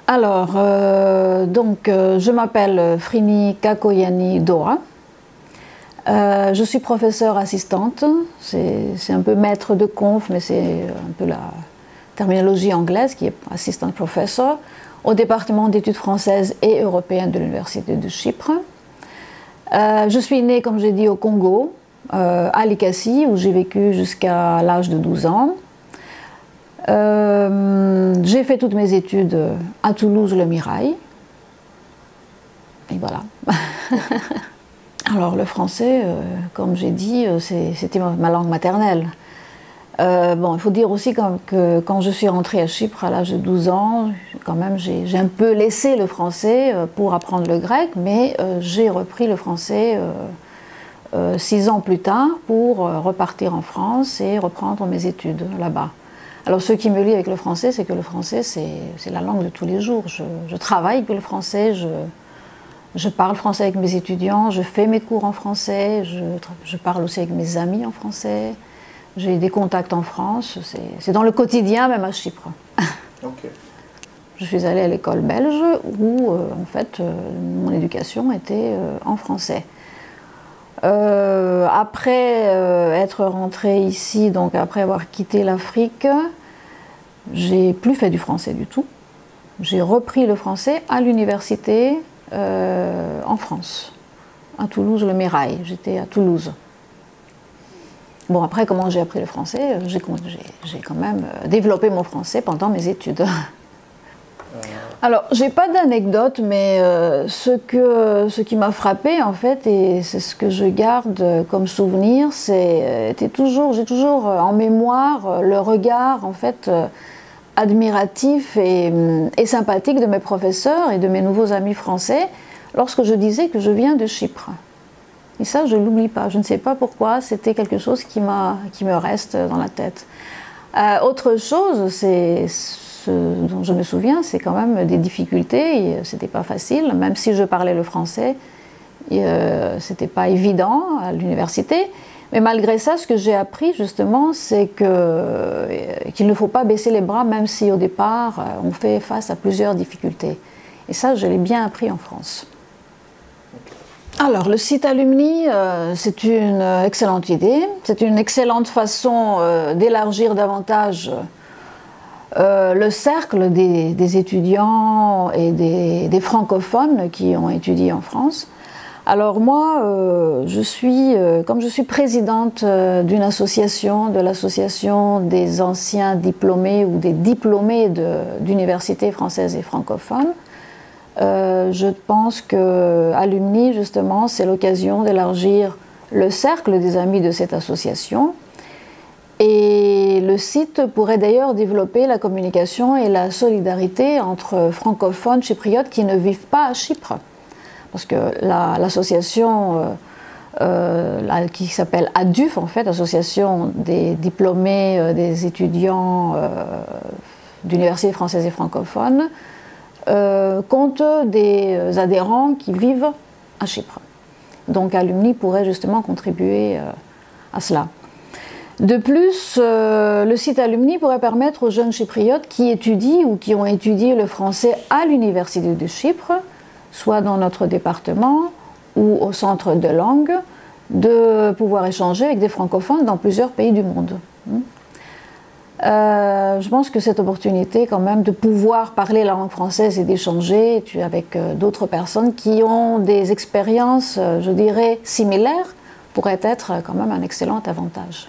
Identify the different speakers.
Speaker 1: Alors, je m'appelle Frini Kakoyani Dora. Je suis professeure assistante. C'est un peu maître de conf, mais c'est un peu la terminologie anglaise qui est assistant professor au département d'études françaises et européennes de l'Université de Chypre. Je suis née, comme j'ai dit, au Congo, à Likassi, où j'ai vécu jusqu'à l'âge de 12 ans. J'ai fait toutes mes études à Toulouse-le Mirail. Et voilà. Alors le français, comme j'ai dit, c'était ma langue maternelle. Il faut dire aussi que quand je suis rentrée à Chypre à l'âge de 12 ans, quand même j'ai un peu laissé le français pour apprendre le grec, mais j'ai repris le français 6 ans plus tard pour repartir en France et reprendre mes études là-bas. Alors ce qui me lie avec le français, c'est que le français c'est la langue de tous les jours. Je travaille avec le français, je parle français avec mes étudiants, je fais mes cours en français, je parle aussi avec mes amis en français. J'ai des contacts en France, c'est dans le quotidien, même à Chypre.
Speaker 2: Okay.
Speaker 1: Je suis allée à l'école belge où, en fait, mon éducation était en français. Après être rentrée ici, donc après avoir quitté l'Afrique, j'ai plus fait du français du tout. J'ai repris le français à l'université en France, à Toulouse-le Mirail. J'étais à Toulouse. Bon, après, comment j'ai appris le français? J'ai quand même développé mon français pendant mes études. Alors, j'ai pas d'anecdote, mais ce qui m'a frappé, en fait, et c'est ce que je garde comme souvenir, j'ai toujours en mémoire le regard, en fait, admiratif et sympathique de mes professeurs et de mes nouveaux amis français lorsque je disais que je viens de Chypre. Et ça, je ne l'oublie pas. Je ne sais pas pourquoi, c'était quelque chose qui me reste dans la tête. Autre chose, ce dont je me souviens, c'est quand même des difficultés. C'était pas facile, même si je parlais le français, c'était pas évident à l'université. Mais malgré ça, ce que j'ai appris justement, c'est qu'il ne faut pas baisser les bras, même si au départ, on fait face à plusieurs difficultés. Et ça, je l'ai bien appris en France. Alors, le site Alumni, c'est une excellente idée. C'est une excellente façon d'élargir davantage le cercle des étudiants et des francophones qui ont étudié en France. Alors moi, comme je suis présidente d'une association, de l'association des anciens diplômés ou des diplômés d'universités françaises et francophones, je pense que Alumni, justement, c'est l'occasion d'élargir le cercle des amis de cette association. Et le site pourrait d'ailleurs développer la communication et la solidarité entre francophones chypriotes qui ne vivent pas à Chypre. Parce que l'association qui s'appelle ADUF, en fait, Association des diplômés, des étudiants d'universités françaises et francophones, compte des adhérents qui vivent à Chypre. Donc Alumni pourrait justement contribuer à cela. De plus, le site Alumni pourrait permettre aux jeunes chypriotes qui étudient ou qui ont étudié le français à l'Université de Chypre, soit dans notre département ou au centre de langue, de pouvoir échanger avec des francophones dans plusieurs pays du monde. Je pense que cette opportunité quand même de pouvoir parler la langue française et d'échanger avec d'autres personnes qui ont des expériences, je dirais, similaires, pourrait être quand même un excellent avantage.